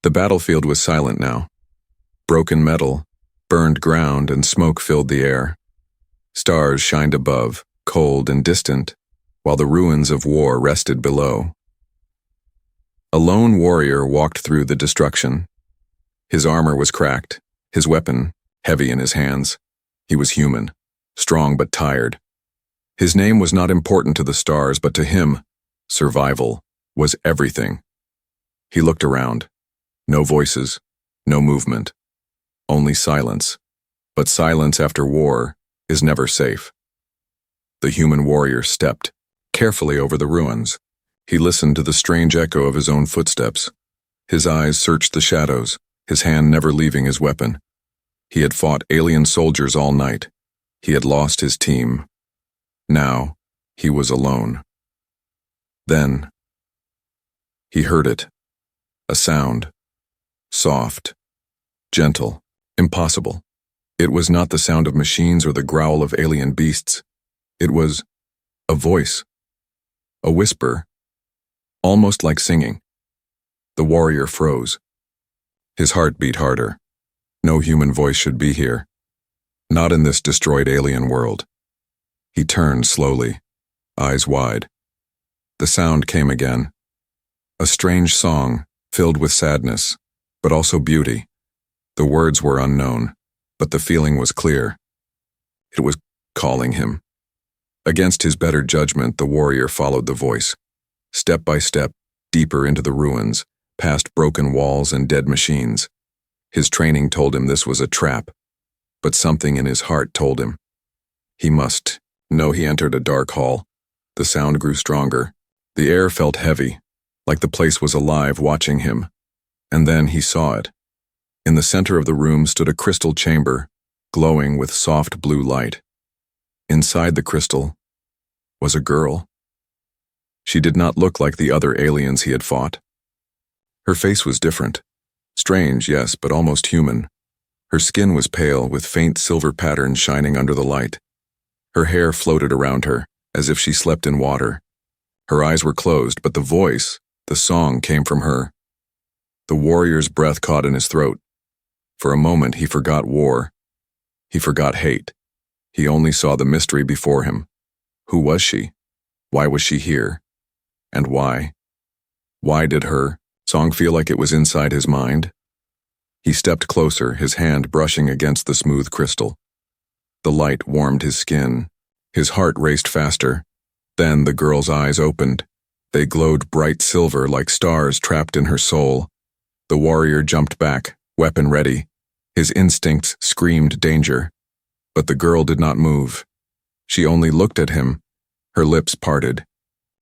The battlefield was silent now. Broken metal, burned ground, and smoke filled the air. Stars shined above, cold and distant, while the ruins of war rested below. A lone warrior walked through the destruction. His armor was cracked, his weapon heavy in his hands. He was human, strong but tired. His name was not important to the stars, but to him, survival was everything. He looked around. No voices, no movement, only silence. But silence after war is never safe. The human warrior stepped carefully over the ruins. He listened to the strange echo of his own footsteps. His eyes searched the shadows, his hand never leaving his weapon. He had fought alien soldiers all night. He had lost his team. Now, he was alone. Then, he heard it. A sound. Soft. Gentle. Impossible. It was not the sound of machines or the growl of alien beasts. It was a voice. A whisper. Almost like singing. The warrior froze. His heart beat harder. No human voice should be here. Not in this destroyed alien world. He turned slowly, eyes wide. The sound came again. A strange song, filled with sadness, but also beauty. The words were unknown, but the feeling was clear. It was calling him. Against his better judgment, the warrior followed the voice. Step by step, deeper into the ruins, past broken walls and dead machines. His training told him this was a trap, but something in his heart told him. He must. No, he entered a dark hall. The sound grew stronger. The air felt heavy, like the place was alive watching him. And then he saw it. In the center of the room stood a crystal chamber, glowing with soft blue light. Inside the crystal was a girl. She did not look like the other aliens he had fought. Her face was different. Strange, yes, but almost human. Her skin was pale, with faint silver patterns shining under the light. Her hair floated around her, as if she slept in water. Her eyes were closed, but the voice, the song, came from her. The warrior's breath caught in his throat. For a moment he forgot war. He forgot hate. He only saw the mystery before him. Who was she? Why was she here? And why? Why did her song feel like it was inside his mind? He stepped closer, his hand brushing against the smooth crystal. The light warmed his skin. His heart raced faster. Then the girl's eyes opened. They glowed bright silver like stars trapped in her soul. The warrior jumped back, weapon ready. His instincts screamed danger. But the girl did not move. She only looked at him. Her lips parted.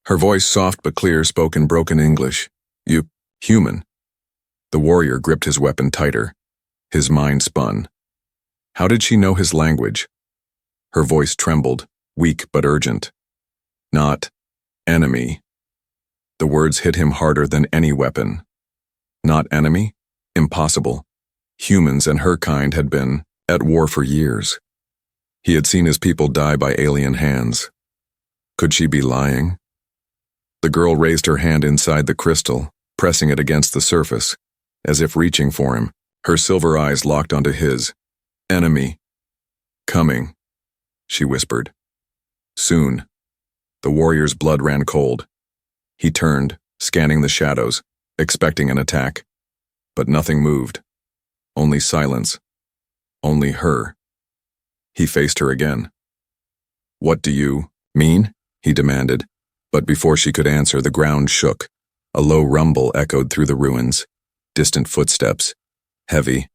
Her voice, soft but clear, spoke in broken English. "You, human." The warrior gripped his weapon tighter. His mind spun. How did she know his language? Her voice trembled, weak but urgent. Not enemy. The words hit him harder than any weapon. Not enemy? Impossible. Humans and her kind had been at war for years. He had seen his people die by alien hands. Could she be lying? The girl raised her hand inside the crystal, pressing it against the surface, as if reaching for him. Her silver eyes locked onto his. Enemy. Coming, she whispered. Soon. The warrior's blood ran cold. He turned, scanning the shadows, expecting an attack. But nothing moved. Only silence. Only her. He faced her again. What do you mean? He demanded. But before she could answer, the ground shook. A low rumble echoed through the ruins. Distant footsteps. Heavy.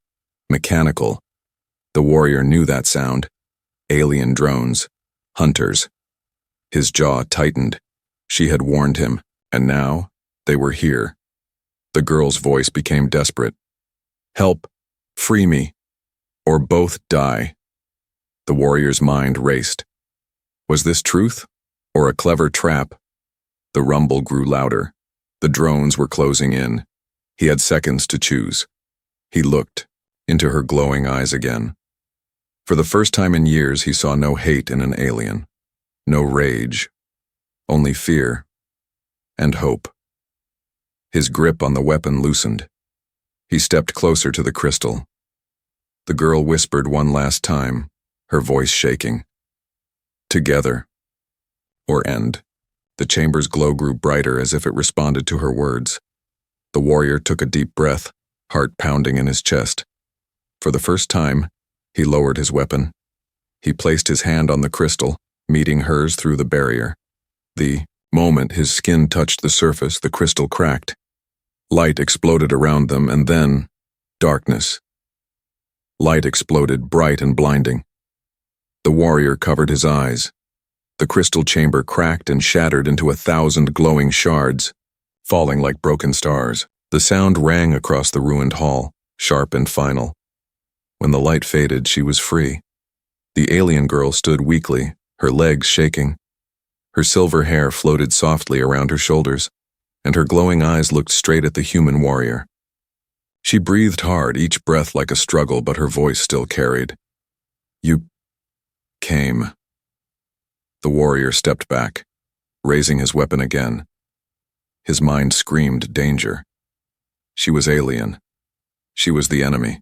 Mechanical. The warrior knew that sound. Alien drones. Hunters. His jaw tightened. She had warned him, and now they were here. The girl's voice became desperate. Help. Free me. Or both die. The warrior's mind raced. Was this truth, or a clever trap? The rumble grew louder. The drones were closing in. He had seconds to choose. He looked into her glowing eyes again. For the first time in years, he saw no hate in an alien. No rage. Only fear. And hope. His grip on the weapon loosened. He stepped closer to the crystal. The girl whispered one last time, her voice shaking. Together. Or end. The chamber's glow grew brighter as if it responded to her words. The warrior took a deep breath, heart pounding in his chest. For the first time, he lowered his weapon. He placed his hand on the crystal, meeting hers through the barrier. The moment his skin touched the surface, the crystal cracked. Light exploded around them, and then darkness. Light exploded, bright and blinding. The warrior covered his eyes. The crystal chamber cracked and shattered into 1,000 glowing shards, falling like broken stars. The sound rang across the ruined hall, sharp and final. When the light faded, she was free. The alien girl stood weakly, her legs shaking. Her silver hair floated softly around her shoulders, and her glowing eyes looked straight at the human warrior. She breathed hard, each breath like a struggle, but her voice still carried. "You came." The warrior stepped back, raising his weapon again. His mind screamed danger. She was alien. She was the enemy.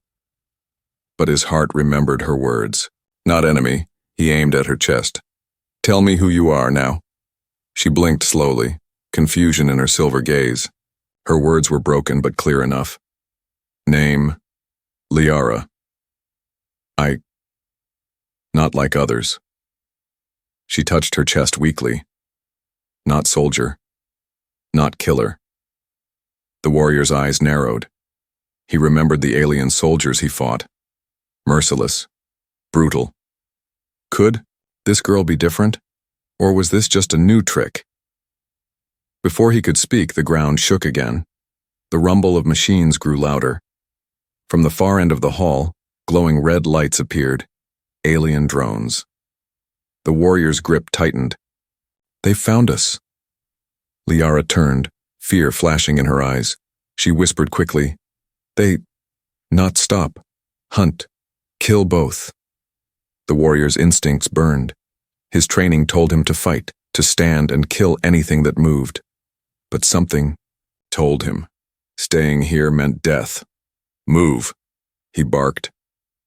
But his heart remembered her words. "Not enemy," he aimed at her chest. "Tell me who you are now." She blinked slowly, confusion in her silver gaze. Her words were broken but clear enough. "Name, Liara. Not like others." She touched her chest weakly. "Not soldier. Not killer." The warrior's eyes narrowed. He remembered the alien soldiers he fought. Merciless. Brutal. Could this girl be different? Or was this just a new trick? Before he could speak, the ground shook again. The rumble of machines grew louder. From the far end of the hall, glowing red lights appeared. Alien drones. The warrior's grip tightened. "They found us." Liara turned, fear flashing in her eyes. She whispered quickly, "They not stop. Hunt. Kill both." The warrior's instincts burned. His training told him to fight, to stand and kill anything that moved. But something told him staying here meant death. "Move," he barked.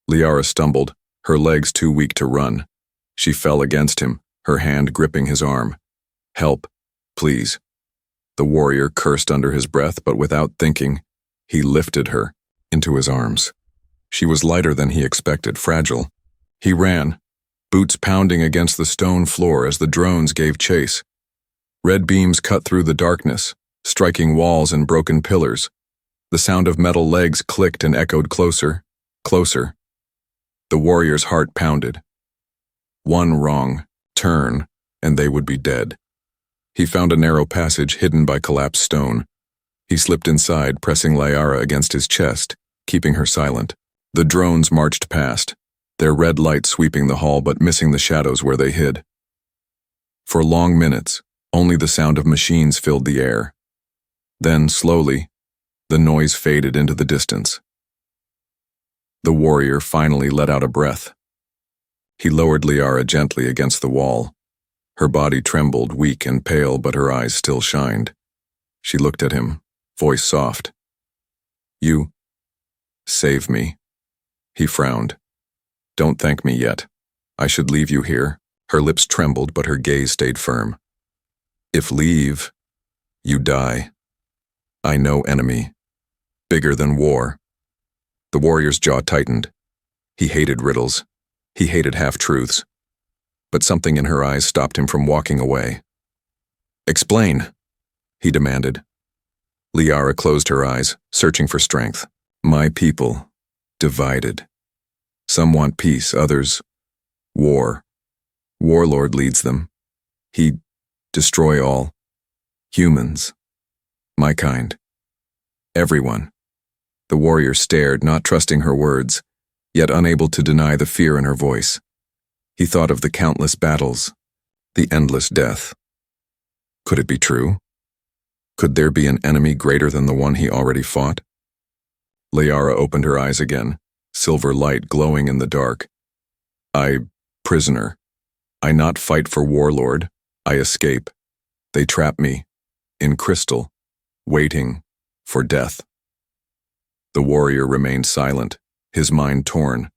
Liara stumbled, her legs too weak to run. She fell against him, her hand gripping his arm. "Help, please." The warrior cursed under his breath, but without thinking, he lifted her into his arms. She was lighter than he expected, fragile. He ran, boots pounding against the stone floor as the drones gave chase. Red beams cut through the darkness, striking walls and broken pillars. The sound of metal legs clicked and echoed closer, closer. The warrior's heart pounded. One wrong turn, and they would be dead. He found a narrow passage hidden by collapsed stone. He slipped inside, pressing Liara against his chest, keeping her silent. The drones marched past, their red light sweeping the hall but missing the shadows where they hid. For long minutes, only the sound of machines filled the air. Then, slowly, the noise faded into the distance. The warrior finally let out a breath. He lowered Liara gently against the wall. Her body trembled, weak and pale, but her eyes still shined. She looked at him, voice soft. "You save me." He frowned. "Don't thank me yet. I should leave you here." Her lips trembled, but her gaze stayed firm. "If leave, you die. I know enemy. Bigger than war." The warrior's jaw tightened. He hated riddles. He hated half-truths. But something in her eyes stopped him from walking away. "Explain," he demanded. Liara closed her eyes, searching for strength. "My people, divided. Some want peace, others, war. Warlord leads them. He destroy all. Humans. My kind. Everyone." The warrior stared, not trusting her words, yet unable to deny the fear in her voice. He thought of the countless battles, the endless death. Could it be true? Could there be an enemy greater than the one he already fought? Liara opened her eyes again, silver light glowing in the dark. Prisoner. I not fight for warlord. I escape. They trap me, in crystal, waiting for death." The warrior remained silent, his mind torn.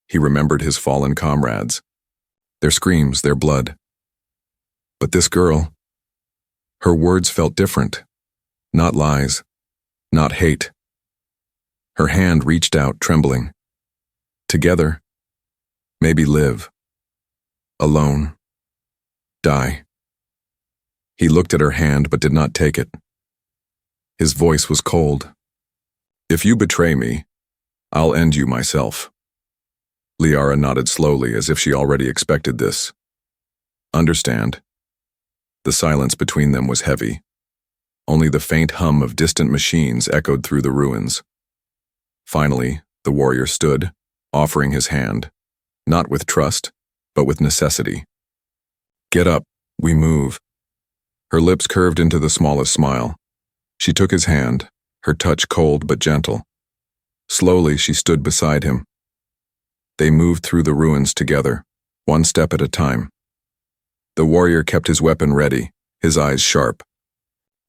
He remembered his fallen comrades, their screams, their blood. But this girl, her words felt different. Not lies, not hate. Her hand reached out, trembling. Together, maybe live. Alone, die. He looked at her hand but did not take it. His voice was cold. If you betray me, I'll end you myself. Liara nodded slowly as if she already expected this. Understand. The silence between them was heavy. Only the faint hum of distant machines echoed through the ruins. Finally, the warrior stood, offering his hand, not with trust, but with necessity. Get up, we move. Her lips curved into the smallest smile. She took his hand, her touch cold but gentle. Slowly, she stood beside him. They moved through the ruins together, one step at a time. The warrior kept his weapon ready, his eyes sharp.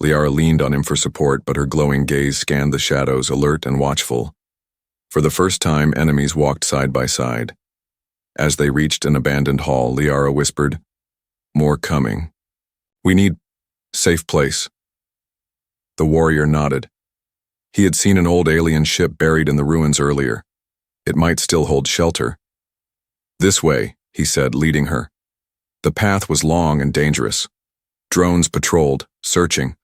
Liara leaned on him for support, but her glowing gaze scanned the shadows, alert and watchful. For the first time, enemies walked side by side. As they reached an abandoned hall, Liara whispered, "More coming. We need safe place." The warrior nodded. He had seen an old alien ship buried in the ruins earlier. It might still hold shelter. "This way," he said, leading her. The path was long and dangerous. Drones patrolled, searching.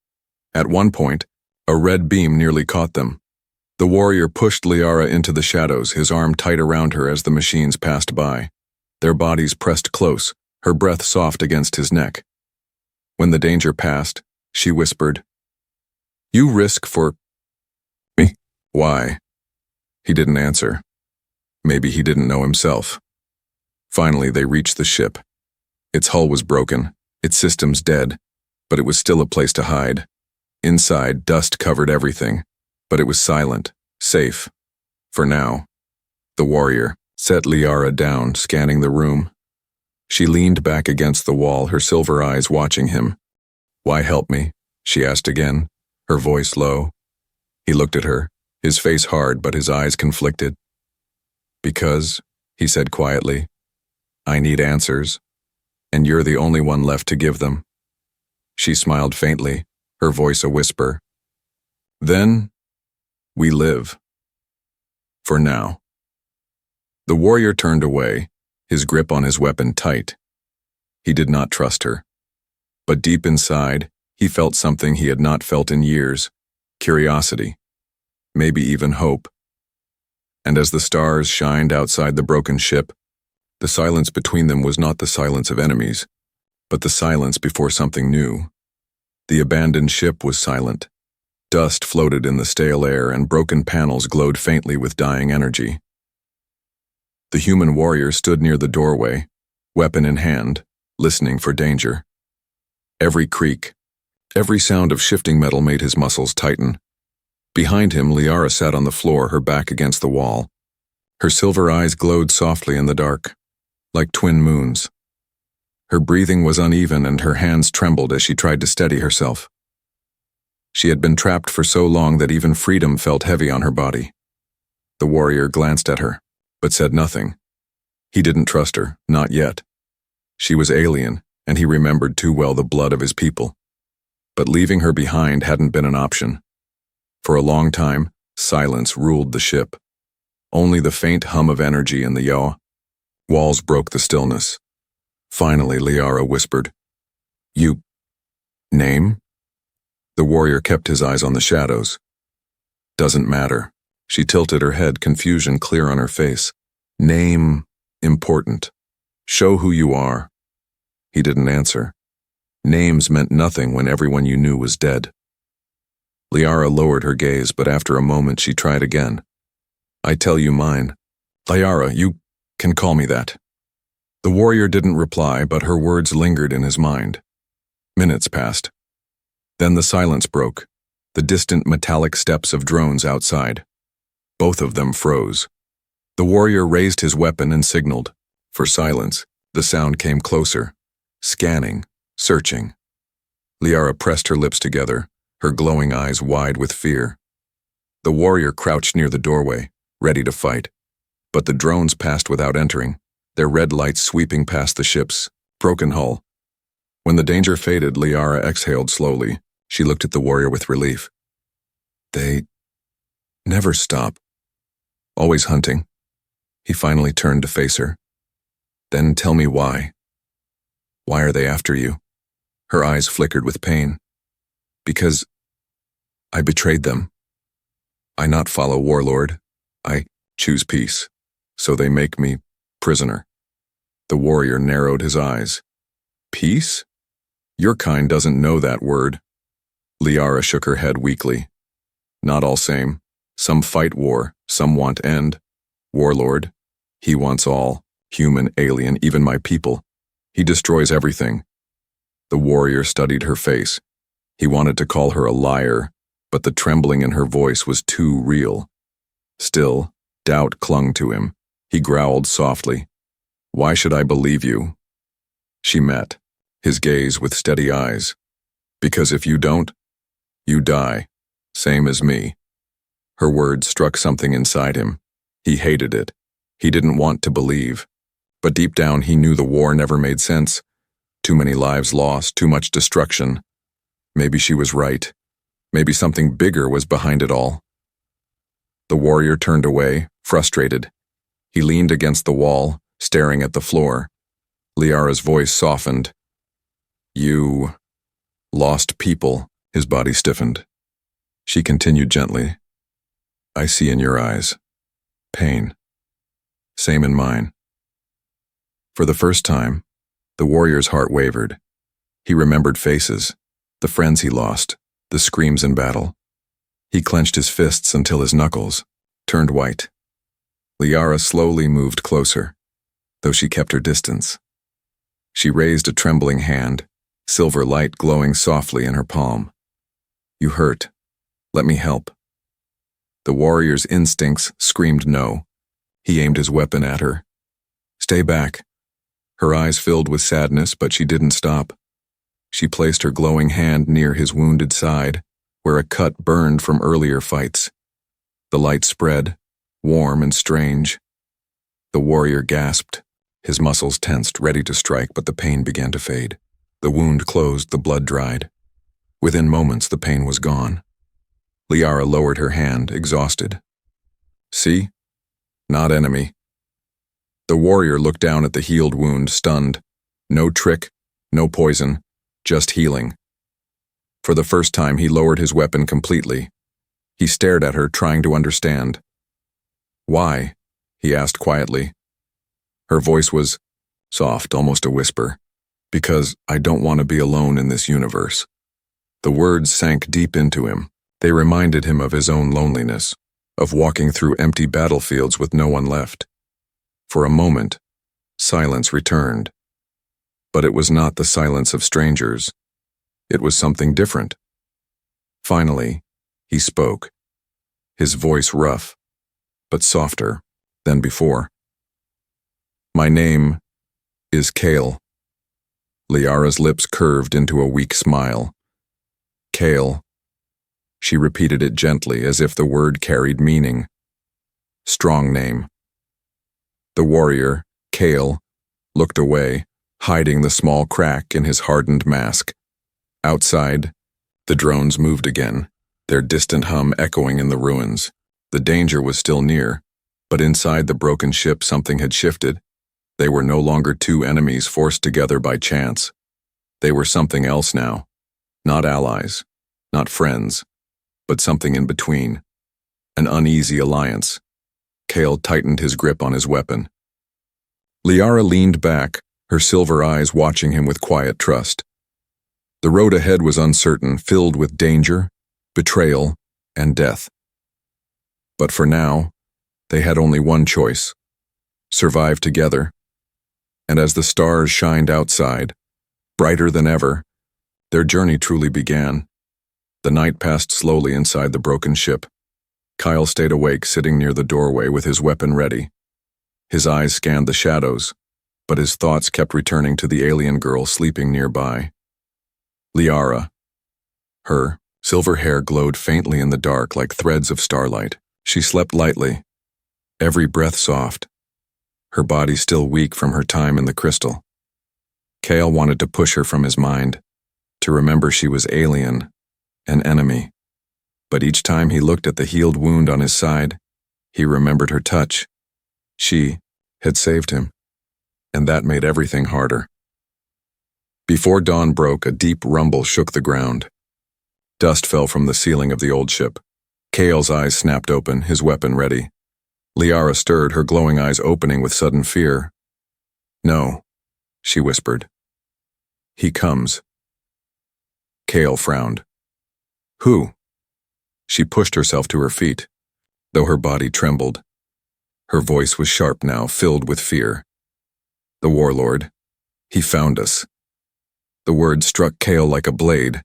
At one point, a red beam nearly caught them. The warrior pushed Liara into the shadows, his arm tight around her as the machines passed by. Their bodies pressed close, her breath soft against his neck. When the danger passed, she whispered, "You risk for me?" "Why?" He didn't answer. Maybe he didn't know himself. Finally, they reached the ship. Its hull was broken, its systems dead, but it was still a place to hide. Inside, dust covered everything, but it was silent, safe. For now. The warrior set Liara down, scanning the room. She leaned back against the wall, her silver eyes watching him. "Why help me?" she asked again, her voice low. He looked at her, his face hard but his eyes conflicted. "Because," he said quietly, "I need answers, and you're the only one left to give them." She smiled faintly, her voice a whisper. "Then, we live. For now." The warrior turned away, his grip on his weapon tight. He did not trust her. But deep inside, he felt something he had not felt in years, curiosity, maybe even hope. And as the stars shined outside the broken ship, the silence between them was not the silence of enemies, but the silence before something new. The abandoned ship was silent. Dust floated in the stale air and broken panels glowed faintly with dying energy. The human warrior stood near the doorway, weapon in hand, listening for danger. Every creak, every sound of shifting metal made his muscles tighten. Behind him, Liara sat on the floor, her back against the wall. Her silver eyes glowed softly in the dark, like twin moons. Her breathing was uneven and her hands trembled as she tried to steady herself. She had been trapped for so long that even freedom felt heavy on her body. The warrior glanced at her, but said nothing. He didn't trust her, not yet. She was alien, and he remembered too well the blood of his people. But leaving her behind hadn't been an option. For a long time, silence ruled the ship. Only the faint hum of energy in the yaw. Walls broke the stillness. Finally, Liara whispered, "You... name?" The warrior kept his eyes on the shadows. "Doesn't matter." She tilted her head, confusion clear on her face. "Name... important. Show who you are." He didn't answer. Names meant nothing when everyone you knew was dead. Liara lowered her gaze, but after a moment she tried again. "I tell you mine." "Liara, you can call me that." The warrior didn't reply, but her words lingered in his mind. Minutes passed. Then the silence broke, the distant metallic steps of drones outside. Both of them froze. The warrior raised his weapon and signaled. For silence, the sound came closer, scanning, searching. Liara pressed her lips together, her glowing eyes wide with fear. The warrior crouched near the doorway, ready to fight. But the drones passed without entering, their red lights sweeping past the ship's broken hull. When the danger faded, Liara exhaled slowly. She looked at the warrior with relief. They never stop. Always hunting. He finally turned to face her. Then tell me why. Why are they after you? Her eyes flickered with pain. Because I betrayed them. I not follow warlord. I choose peace. So they make me prisoner. The warrior narrowed his eyes. Peace? Your kind doesn't know that word. Liara shook her head weakly. Not all same. Some fight war, some want end. Warlord, he wants all, human, alien, even my people. He destroys everything. The warrior studied her face. He wanted to call her a liar, but the trembling in her voice was too real. Still, doubt clung to him. He growled softly. Why should I believe you? She met his gaze with steady eyes. Because if you don't, you die, same as me. Her words struck something inside him. He hated it. He didn't want to believe. But deep down he knew the war never made sense. Too many lives lost, too much destruction. Maybe she was right. Maybe something bigger was behind it all. The warrior turned away, frustrated. He leaned against the wall, staring at the floor. Liara's voice softened. You lost people. His body stiffened. She continued gently. I see in your eyes. Pain. Same in mine. For the first time, the warrior's heart wavered. He remembered faces, the friends he lost, the screams in battle. He clenched his fists until his knuckles turned white. Liara slowly moved closer, though she kept her distance. She raised a trembling hand, silver light glowing softly in her palm. You hurt. Let me help. The warrior's instincts screamed no. He aimed his weapon at her. Stay back. Her eyes filled with sadness, but she didn't stop. She placed her glowing hand near his wounded side, where a cut burned from earlier fights. The light spread, warm and strange. The warrior gasped. His muscles tensed, ready to strike, but the pain began to fade. The wound closed, the blood dried. Within moments, the pain was gone. Liara lowered her hand, exhausted. See? Not enemy. The warrior looked down at the healed wound, stunned. No trick, no poison, just healing. For the first time, he lowered his weapon completely. He stared at her, trying to understand. Why? He asked quietly. Her voice was soft, almost a whisper. Because I don't want to be alone in this universe. The words sank deep into him. They reminded him of his own loneliness, of walking through empty battlefields with no one left. For a moment, silence returned. But it was not the silence of strangers. It was something different. Finally, he spoke, his voice rough, but softer than before. My name is Kale. Liara's lips curved into a weak smile. Kale. She repeated it gently, as if the word carried meaning. Strong name. The warrior, Kale, looked away, hiding the small crack in his hardened mask. Outside, the drones moved again, their distant hum echoing in the ruins. The danger was still near, but inside the broken ship something had shifted. They were no longer two enemies forced together by chance. They were something else now. Not allies, not friends, but something in between. An uneasy alliance. Kale tightened his grip on his weapon. Liara leaned back, her silver eyes watching him with quiet trust. The road ahead was uncertain, filled with danger, betrayal, and death. But for now, they had only one choice: survive together. And as the stars shined outside, brighter than ever, their journey truly began. The night passed slowly inside the broken ship. Kyle stayed awake, sitting near the doorway with his weapon ready. His eyes scanned the shadows, but his thoughts kept returning to the alien girl sleeping nearby. Liara. Her Silver hair glowed faintly in the dark like threads of starlight. She slept lightly, every breath soft, her body still weak from her time in the crystal. Kale wanted to push her from his mind, to remember she was alien, an enemy. But each time he looked at the healed wound on his side, he remembered her touch. She had saved him, and that made everything harder. Before dawn broke, a deep rumble shook the ground. Dust fell from the ceiling of the old ship. Kale's eyes snapped open, his weapon ready. Liara stirred, her glowing eyes opening with sudden fear. "No," she whispered. "He comes." Kale frowned. "Who?" She pushed herself to her feet, though her body trembled. Her voice was sharp now, filled with fear. "The warlord. He found us." The word struck Kale like a blade.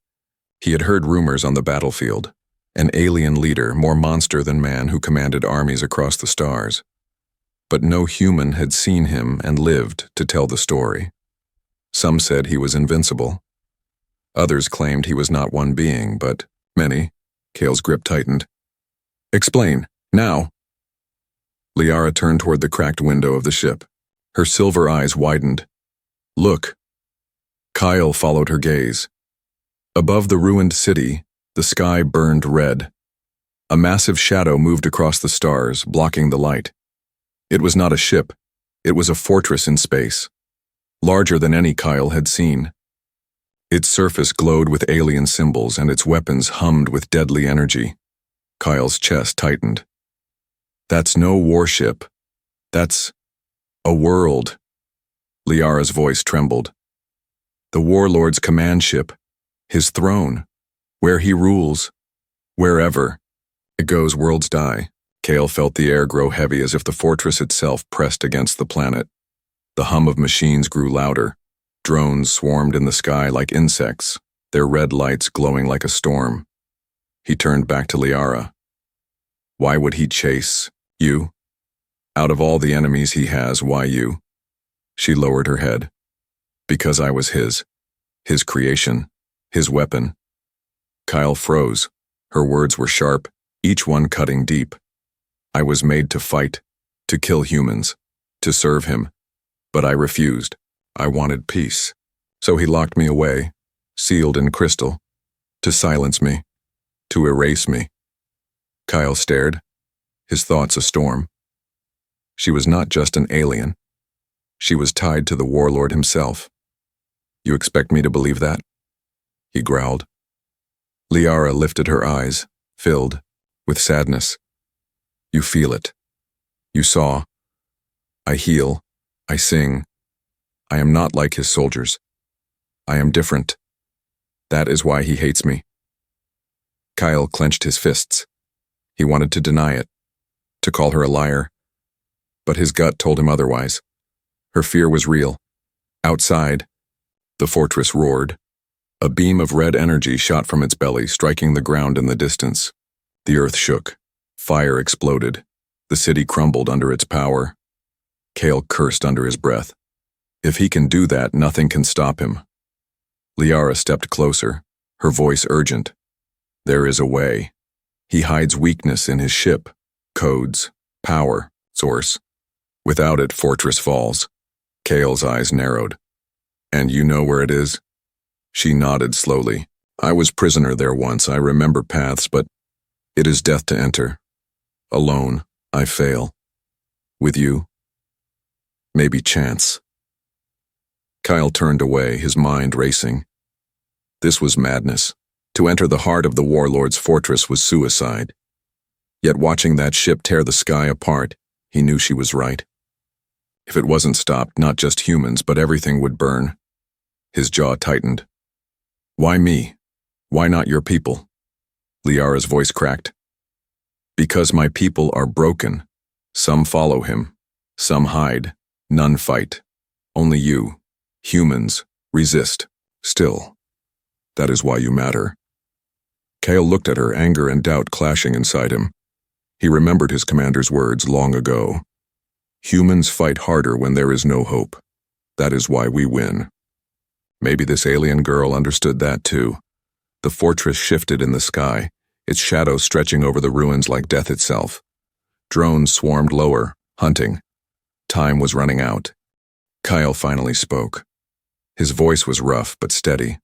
He had heard rumors on the battlefield. An alien leader, more monster than man, who commanded armies across the stars. But no human had seen him and lived to tell the story. Some said he was invincible. Others claimed he was not one being, but many. Kale's grip tightened. "Explain, now." Liara turned toward the cracked window of the ship. Her silver eyes widened. "Look." Kyle followed her gaze. Above the ruined city, the sky burned red. A massive shadow moved across the stars, blocking the light. It was not a ship. It was a fortress in space, larger than any Kyle had seen. Its surface glowed with alien symbols, and its weapons hummed with deadly energy. Kyle's chest tightened. "That's no warship. That's a world." Liara's voice trembled. "The warlord's command ship, his throne, where he rules, wherever it goes, worlds die." Kale felt the air grow heavy as if the fortress itself pressed against the planet. The hum of machines grew louder. Drones swarmed in the sky like insects, their red lights glowing like a storm. He turned back to Liara. "Why would he chase you? Out of all the enemies he has, why you?" She lowered her head. "Because I was his creation, his weapon." Kyle froze. Her words were sharp, each one cutting deep. "I was made to fight, to kill humans, to serve him. But I refused. I wanted peace. So he locked me away, sealed in crystal, to silence me, to erase me." Kyle stared, his thoughts a storm. She was not just an alien. She was tied to the warlord himself. "You expect me to believe that?" he growled. Liara lifted her eyes, filled with sadness. "You feel it. You saw. I heal. I sing. I am not like his soldiers. I am different. That is why he hates me." Kyle clenched his fists. He wanted to deny it, to call her a liar. But his gut told him otherwise. Her fear was real. Outside, the fortress roared. A beam of red energy shot from its belly, striking the ground in the distance. The earth shook. Fire exploded. The city crumbled under its power. Kale cursed under his breath. If he can do that, nothing can stop him. Liara stepped closer, her voice urgent. "There is a way. He hides weakness in his ship, codes, power, source. Without it, fortress falls." Kale's eyes narrowed. "And you know where it is?" She nodded slowly. "I was prisoner there once. I remember paths, but it is death to enter. Alone, I fail. With you, maybe chance." Kyle turned away, his mind racing. This was madness. To enter the heart of the warlord's fortress was suicide. Yet watching that ship tear the sky apart, he knew she was right. If it wasn't stopped, not just humans, but everything would burn. His jaw tightened. "Why me? Why not your people?" Liara's voice cracked. "Because my people are broken. Some follow him. Some hide. None fight. Only you, humans, resist. Still. That is why you matter." Kale looked at her, anger and doubt clashing inside him. He remembered his commander's words long ago. Humans fight harder when there is no hope. That is why we win. Maybe this alien girl understood that too. The fortress shifted in the sky, its shadow stretching over the ruins like death itself. Drones swarmed lower, hunting. Time was running out. Kyle finally spoke. His voice was rough but steady.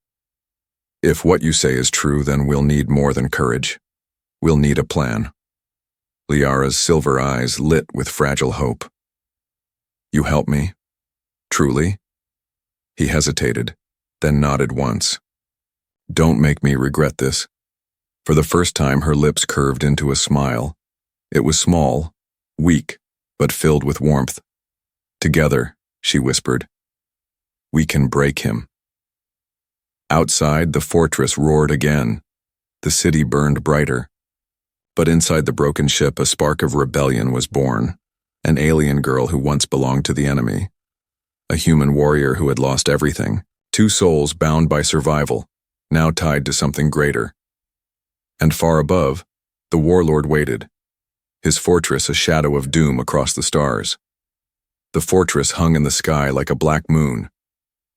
If what you say is true, then we'll need more than courage. We'll need a plan. Liara's silver eyes lit with fragile hope. You help me? Truly? He hesitated, then nodded once. Don't make me regret this. For the first time, her lips curved into a smile. It was small, weak, but filled with warmth. Together, she whispered, we can break him. Outside, the fortress roared again. The city burned brighter. But inside the broken ship, a spark of rebellion was born. An alien girl who once belonged to the enemy. A human warrior who had lost everything. Two souls bound by survival, now tied to something greater. And far above, the warlord waited, his fortress a shadow of doom across the stars. The fortress hung in the sky like a black moon.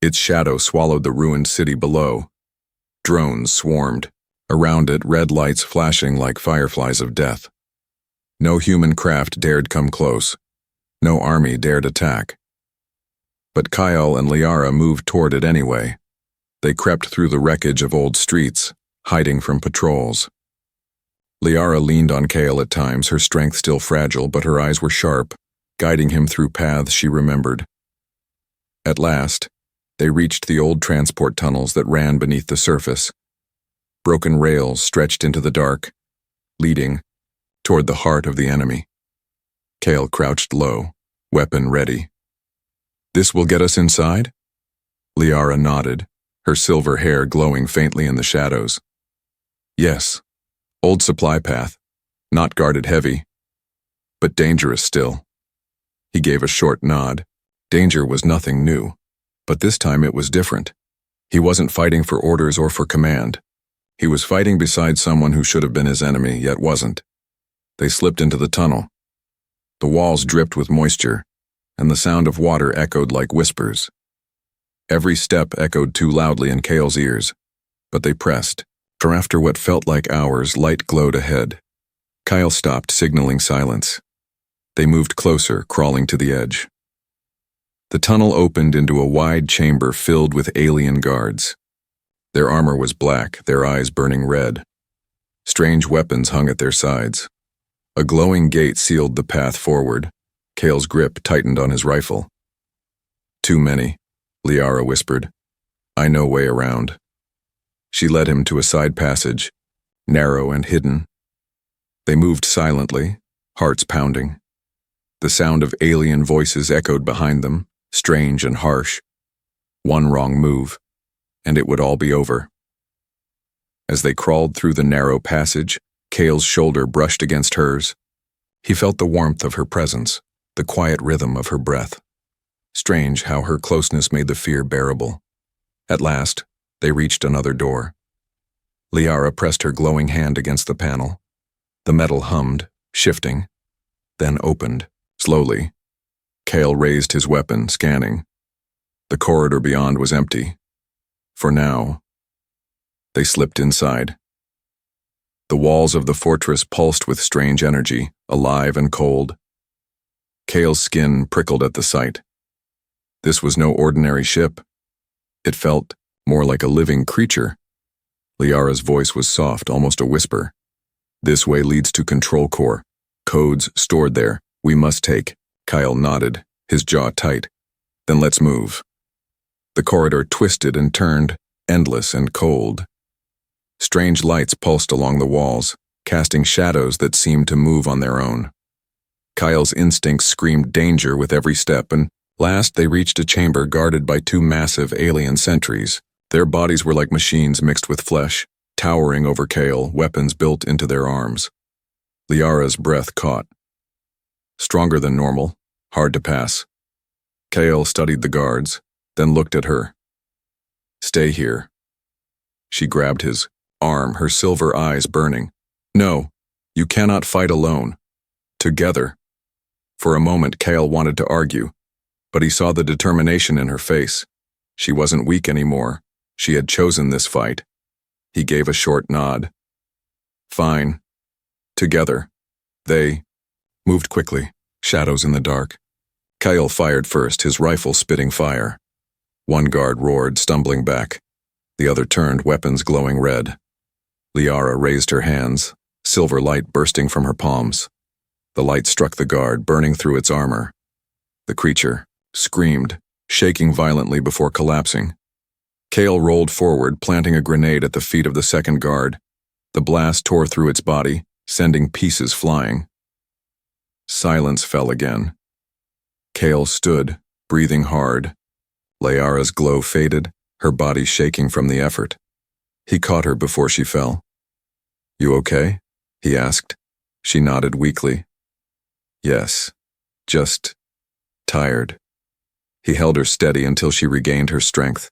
Its shadow swallowed the ruined city below. Drones swarmed. Around it, red lights flashing like fireflies of death. No human craft dared come close. No army dared attack. But Kyle and Liara moved toward it anyway. They crept through the wreckage of old streets, hiding from patrols. Liara leaned on Kyle at times, her strength still fragile, but her eyes were sharp, guiding him through paths she remembered. At last, they reached the old transport tunnels that ran beneath the surface. Broken rails stretched into the dark, leading toward the heart of the enemy. Kale crouched low, weapon ready. This will get us inside? Liara nodded, her silver hair glowing faintly in the shadows. Yes, old supply path, not guarded heavy, but dangerous still. He gave a short nod. Danger was nothing new, but this time it was different. He wasn't fighting for orders or for command. He was fighting beside someone who should have been his enemy, yet wasn't. They slipped into the tunnel. The walls dripped with moisture, and the sound of water echoed like whispers. Every step echoed too loudly in Kale's ears, but they pressed, for after what felt like hours, light glowed ahead. Kyle stopped, signaling silence. They moved closer, crawling to the edge. The tunnel opened into a wide chamber filled with alien guards. Their armor was black, their eyes burning red. Strange weapons hung at their sides. A glowing gate sealed the path forward. Kale's grip tightened on his rifle. Too many, Liara whispered. I know way around. She led him to a side passage, narrow and hidden. They moved silently, hearts pounding. The sound of alien voices echoed behind them, strange and harsh. One wrong move, and it would all be over. As they crawled through the narrow passage, Kale's shoulder brushed against hers. He felt the warmth of her presence, the quiet rhythm of her breath. Strange how her closeness made the fear bearable. At last, they reached another door. Liara pressed her glowing hand against the panel. The metal hummed, shifting, then opened, slowly. Kale raised his weapon, scanning. The corridor beyond was empty. For now. They slipped inside. The walls of the fortress pulsed with strange energy, alive and cold. Kale's skin prickled at the sight. This was no ordinary ship. It felt more like a living creature. Liara's voice was soft, almost a whisper. This way leads to control core. Codes stored there. We must take. Kyle nodded, his jaw tight. Then let's move. The corridor twisted and turned, endless and cold. Strange lights pulsed along the walls, casting shadows that seemed to move on their own. Kyle's instincts screamed danger with every step, and last they reached a chamber guarded by two massive alien sentries. Their bodies were like machines mixed with flesh, towering over Kale, weapons built into their arms. Liara's breath caught. Stronger than normal, hard to pass. Kale studied the guards, then looked at her. Stay here. She grabbed his arm, her silver eyes burning. No, you cannot fight alone. Together. For a moment, Kale wanted to argue, but he saw the determination in her face. She wasn't weak anymore. She had chosen this fight. He gave a short nod. Fine. Together. They moved quickly, shadows in the dark. Kyle fired first, his rifle spitting fire. One guard roared, stumbling back. The other turned, weapons glowing red. Liara raised her hands, silver light bursting from her palms. The light struck the guard, burning through its armor. The creature screamed, shaking violently before collapsing. Kale rolled forward, planting a grenade at the feet of the second guard. The blast tore through its body, sending pieces flying. Silence fell again. Kale stood, breathing hard. Liara's glow faded, her body shaking from the effort. He caught her before she fell. "You okay?" he asked. She nodded weakly. "Yes, just tired." He held her steady until she regained her strength.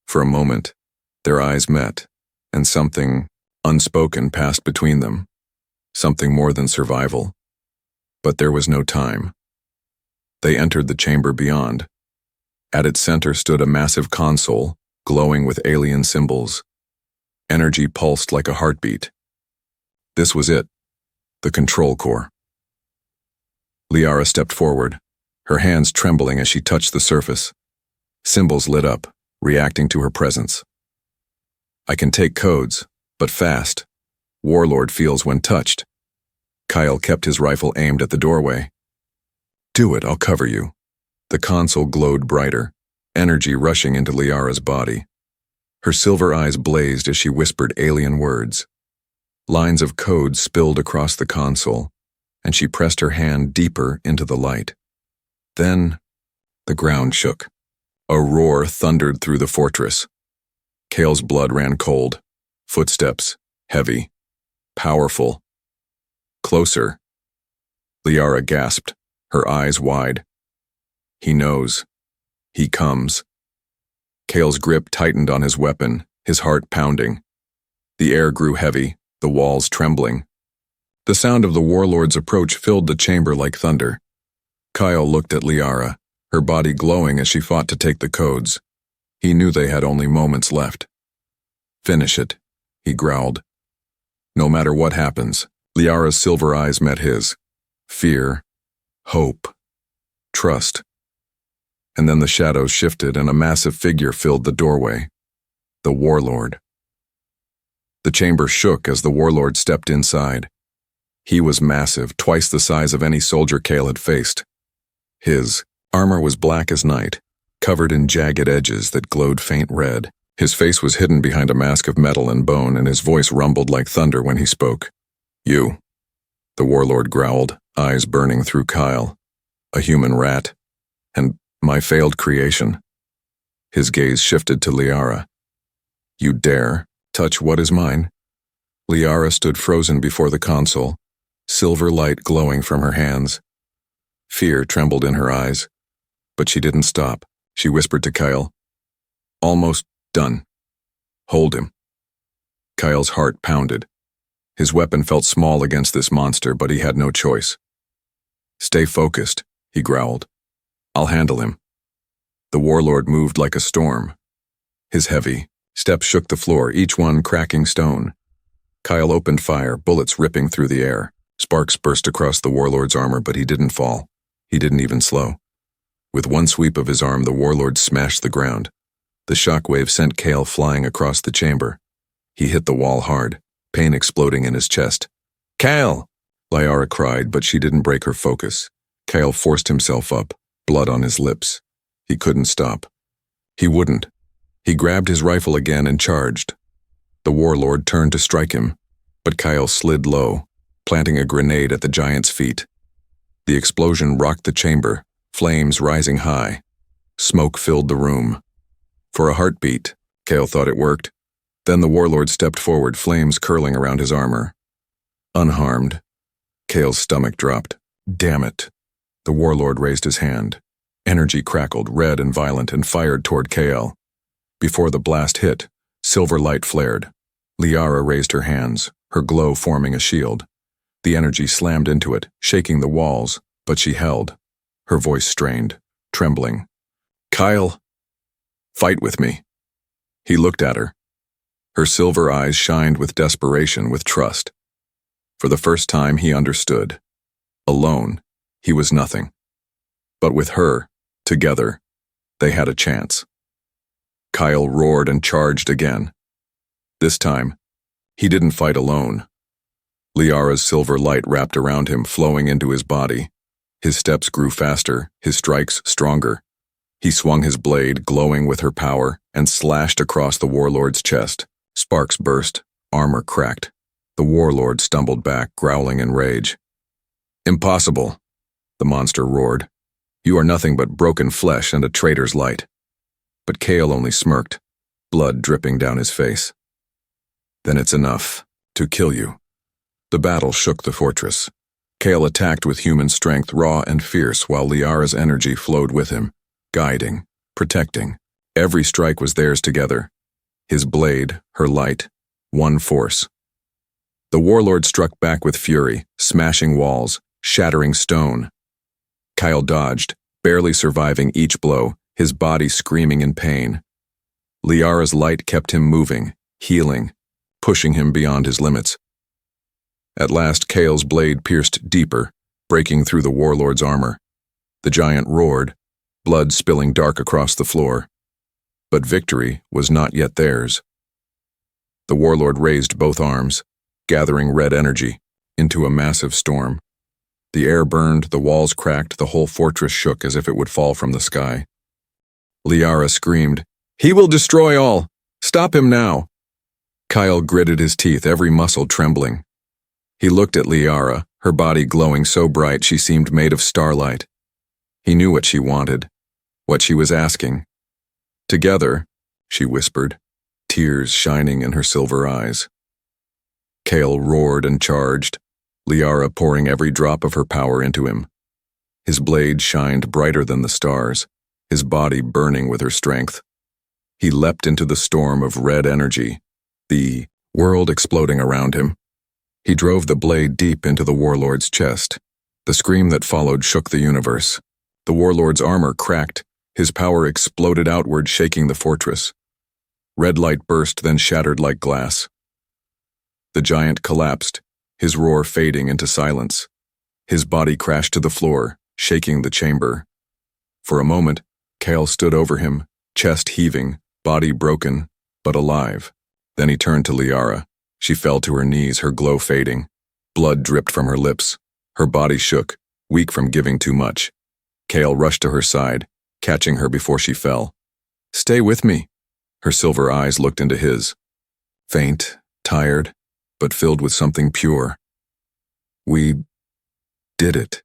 For a moment, their eyes met, and something unspoken passed between them. Something more than survival. But there was no time. They entered the chamber beyond. At its center stood a massive console, glowing with alien symbols. Energy pulsed like a heartbeat. This was it, the control core. Liara stepped forward, her hands trembling as she touched the surface. Symbols lit up, reacting to her presence. "I can take codes, but fast. Warlord feels when touched." Kyle kept his rifle aimed at the doorway. "Do it, I'll cover you." The console glowed brighter, energy rushing into Liara's body. Her silver eyes blazed as she whispered alien words. Lines of code spilled across the console, and she pressed her hand deeper into the light. Then, the ground shook. A roar thundered through the fortress. Kale's blood ran cold. Footsteps, heavy, powerful. Closer. Liara gasped, her eyes wide. He knows. He comes. Kale's grip tightened on his weapon, his heart pounding. The air grew heavy, the walls trembling. The sound of the warlord's approach filled the chamber like thunder. Kyle looked at Liara, her body glowing as she fought to take the codes. He knew they had only moments left. "Finish it," he growled. "No matter what happens." Liara's silver eyes met his. Fear, hope, trust. And then the shadows shifted and a massive figure filled the doorway. The warlord. The chamber shook as the warlord stepped inside. He was massive, twice the size of any soldier Kale had faced. His armor was black as night, covered in jagged edges that glowed faint red. His face was hidden behind a mask of metal and bone, and his voice rumbled like thunder when he spoke. "You," the warlord growled, eyes burning through Kyle. "A human rat. And my failed creation." His gaze shifted to Liara. "You dare touch what is mine?" Liara stood frozen before the console, silver light glowing from her hands. Fear trembled in her eyes, but she didn't stop. She whispered to Kyle, "Almost done. Hold him." Kyle's heart pounded. His weapon felt small against this monster, but he had no choice. "Stay focused," he growled. "I'll handle him." The warlord moved like a storm. His heavy steps shook the floor, each one cracking stone. Kyle opened fire, bullets ripping through the air. Sparks burst across the warlord's armor, but he didn't fall. He didn't even slow. With one sweep of his arm, the warlord smashed the ground. The shockwave sent Kale flying across the chamber. He hit the wall hard, pain exploding in his chest. "Kale!" Liara cried, but she didn't break her focus. Kale forced himself up, blood on his lips. He couldn't stop. He wouldn't. He grabbed his rifle again and charged. The warlord turned to strike him, but Kyle slid low, planting a grenade at the giant's feet. The explosion rocked the chamber, flames rising high. Smoke filled the room. For a heartbeat, Kale thought it worked. Then the warlord stepped forward, flames curling around his armor. Unharmed, Kale's stomach dropped. "Damn it." The warlord raised his hand. Energy crackled, red and violent, and fired toward Kale. Before the blast hit, silver light flared. Liara raised her hands, her glow forming a shield. The energy slammed into it, shaking the walls, but she held. Her voice strained, trembling. "Kyle, fight with me." He looked at her. Her silver eyes shined with desperation, with trust. For the first time he understood. Alone, he was nothing. But with her, together, they had a chance. Kyle roared and charged again. This time, he didn't fight alone. Liara's silver light wrapped around him, flowing into his body. His steps grew faster, his strikes stronger. He swung his blade, glowing with her power, and slashed across the warlord's chest. Sparks burst, armor cracked. The warlord stumbled back, growling in rage. "Impossible," the monster roared. "You are nothing but broken flesh and a traitor's light." But Kale only smirked, blood dripping down his face. "Then it's enough to kill you." The battle shook the fortress. Kale attacked with human strength, raw and fierce, while Liara's energy flowed with him, guiding, protecting. Every strike was theirs together. His blade, her light, one force. The warlord struck back with fury, smashing walls, shattering stone. Kyle dodged, barely surviving each blow, his body screaming in pain. Liara's light kept him moving, healing, pushing him beyond his limits. At last, Kale's blade pierced deeper, breaking through the warlord's armor. The giant roared, blood spilling dark across the floor. But victory was not yet theirs. The warlord raised both arms, gathering red energy, into a massive storm. The air burned, the walls cracked, the whole fortress shook as if it would fall from the sky. Liara screamed, "He will destroy all! Stop him now!" Kyle gritted his teeth, every muscle trembling. He looked at Liara, her body glowing so bright she seemed made of starlight. He knew what she wanted, what she was asking. "Together," she whispered, tears shining in her silver eyes. Kale roared and charged, Liara pouring every drop of her power into him. His blade shined brighter than the stars, his body burning with her strength. He leapt into the storm of red energy, the world exploding around him. He drove the blade deep into the warlord's chest. The scream that followed shook the universe. The warlord's armor cracked, his power exploded outward, shaking the fortress. Red light burst, then shattered like glass. The giant collapsed, his roar fading into silence. His body crashed to the floor, shaking the chamber. For a moment, Kale stood over him, chest heaving, body broken, but alive. Then he turned to Liara. She fell to her knees, her glow fading. Blood dripped from her lips. Her body shook, weak from giving too much. Kale rushed to her side, catching her before she fell. "Stay with me." Her silver eyes looked into his. Faint, tired, but filled with something pure. "We did it.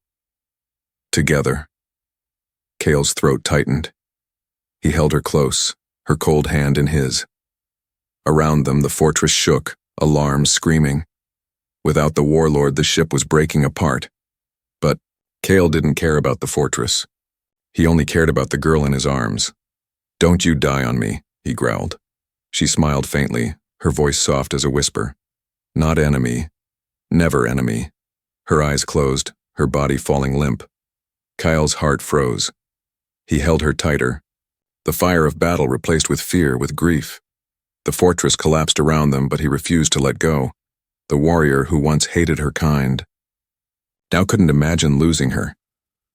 Together." Kale's throat tightened. He held her close, her cold hand in his. Around them, the fortress shook, alarms screaming. Without the warlord, the ship was breaking apart. But Kale didn't care about the fortress. He only cared about the girl in his arms. "Don't you die on me," he growled. She smiled faintly, her voice soft as a whisper. "Not enemy. Never enemy." Her eyes closed, her body falling limp. Kyle's heart froze. He held her tighter. The fire of battle replaced with fear, with grief. The fortress collapsed around them, but he refused to let go. The warrior who once hated her kind now couldn't imagine losing her.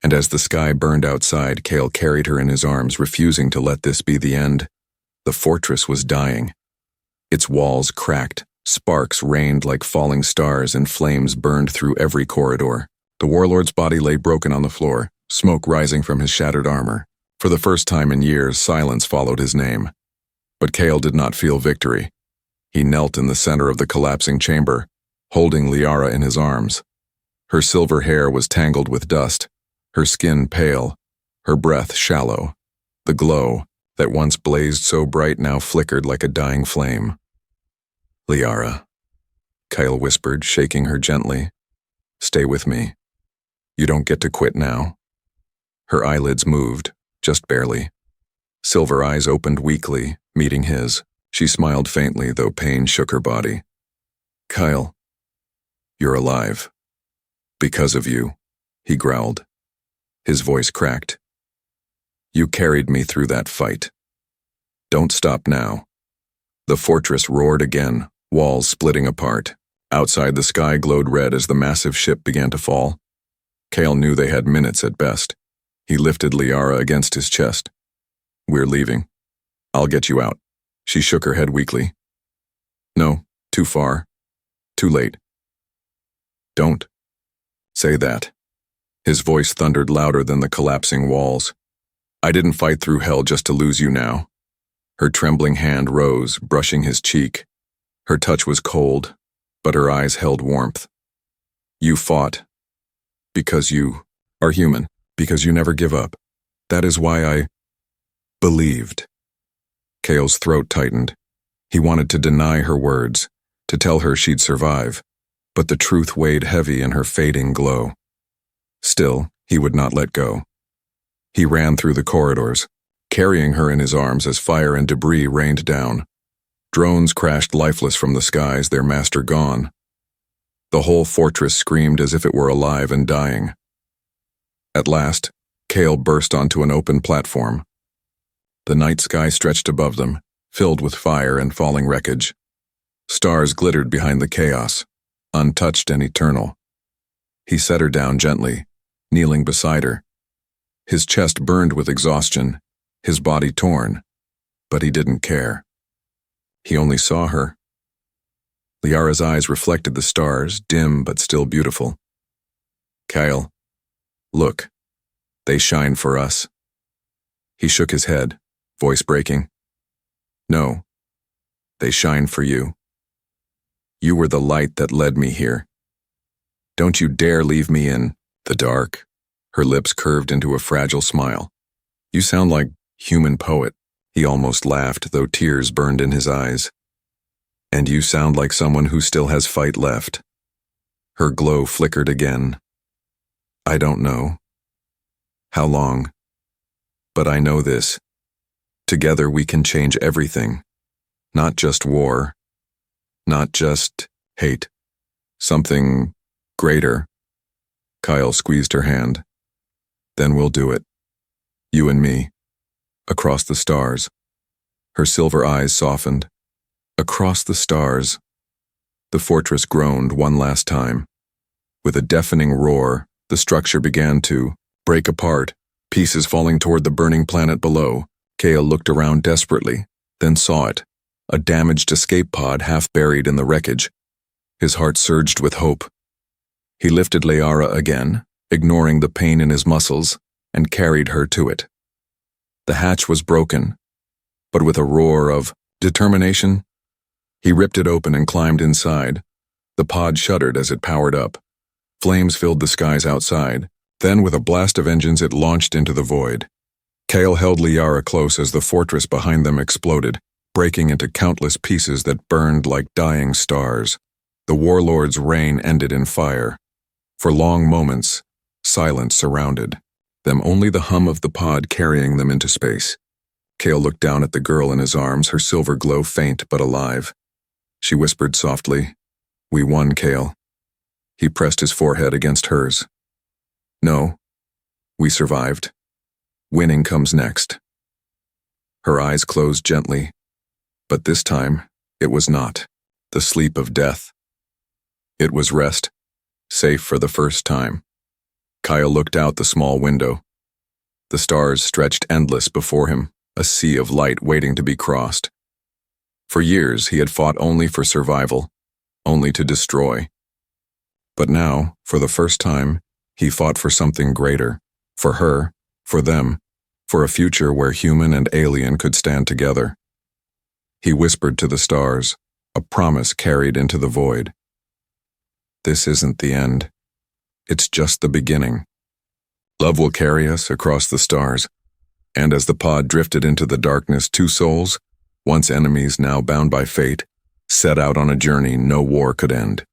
And as the sky burned outside, Kale carried her in his arms, refusing to let this be the end. The fortress was dying. Its walls cracked, sparks rained like falling stars, and flames burned through every corridor. The warlord's body lay broken on the floor, smoke rising from his shattered armor. For the first time in years, silence followed his name. But Kale did not feel victory. He knelt in the center of the collapsing chamber, holding Liara in his arms. Her silver hair was tangled with dust, her skin pale, her breath shallow. The glow, that once blazed so bright, now flickered like a dying flame. "Liara," Kyle whispered, shaking her gently. "Stay with me. You don't get to quit now." Her eyelids moved, just barely. Silver eyes opened weakly, meeting his. She smiled faintly, though pain shook her body. "Kyle, you're alive. Because of you," he growled. His voice cracked. "You carried me through that fight. Don't stop now. The fortress roared again, walls splitting apart. Outside, the sky glowed red as the massive ship began to fall. Kale knew they had minutes at best. He lifted Liara against his chest. "We're leaving. I'll get you out." She shook her head weakly. "No, too far. Too late." "Don't say that." His voice thundered louder than the collapsing walls. "I didn't fight through hell just to lose you now." Her trembling hand rose, brushing his cheek. Her touch was cold, but her eyes held warmth. "You fought. Because you are human. Because you never give up. That is why I believed." Kale's throat tightened. He wanted to deny her words, to tell her she'd survive, but the truth weighed heavy in her fading glow. Still, he would not let go. He ran through the corridors, carrying her in his arms as fire and debris rained down. Drones crashed lifeless from the skies, their master gone. The whole fortress screamed as if it were alive and dying. At last, Kale burst onto an open platform. The night sky stretched above them, filled with fire and falling wreckage. Stars glittered behind the chaos, untouched and eternal. He set her down gently, kneeling beside her. His chest burned with exhaustion, his body torn, but he didn't care. He only saw her. Liara's eyes reflected the stars, dim but still beautiful. "Kyle, look, they shine for us." He shook his head, voice breaking. "No, they shine for you. You were the light that led me here. Don't you dare leave me in the dark." Her lips curved into a fragile smile. "You sound like human poet." He almost laughed, though tears burned in his eyes. "And you sound like someone who still has fight left." Her glow flickered again. "I don't know how long, but I know this. Together we can change everything. Not just war, not just hate. Something greater." Kyle squeezed her hand. "Then we'll do it. You and me. Across the stars." Her silver eyes softened. Across the stars. The fortress groaned one last time. With a deafening roar, the structure began to break apart, pieces falling toward the burning planet below. Kale looked around desperately, then saw it, a damaged escape pod half buried in the wreckage. His heart surged with hope. He lifted Liara again, ignoring the pain in his muscles, and carried her to it. The hatch was broken, but with a roar of determination, he ripped it open and climbed inside. The pod shuddered as it powered up. Flames filled the skies outside. Then, with a blast of engines, it launched into the void. Kale held Liara close as the fortress behind them exploded, breaking into countless pieces that burned like dying stars. The warlord's reign ended in fire. For long moments, silence surrounded them, only the hum of the pod carrying them into space. Kale looked down at the girl in his arms, her silver glow faint but alive. She whispered softly, "We won, Kale." He pressed his forehead against hers. "No, we survived. Winning comes next." Her eyes closed gently, but this time it was not the sleep of death. It was rest, safe for the first time. Kyle looked out the small window. The stars stretched endless before him, a sea of light waiting to be crossed. For years he had fought only for survival, only to destroy. But now, for the first time, he fought for something greater, for her, for them, for a future where human and alien could stand together. He whispered to the stars, a promise carried into the void. "This isn't the end. It's just the beginning. Love will carry us across the stars." And as the pod drifted into the darkness, two souls, once enemies now bound by fate, set out on a journey no war could end.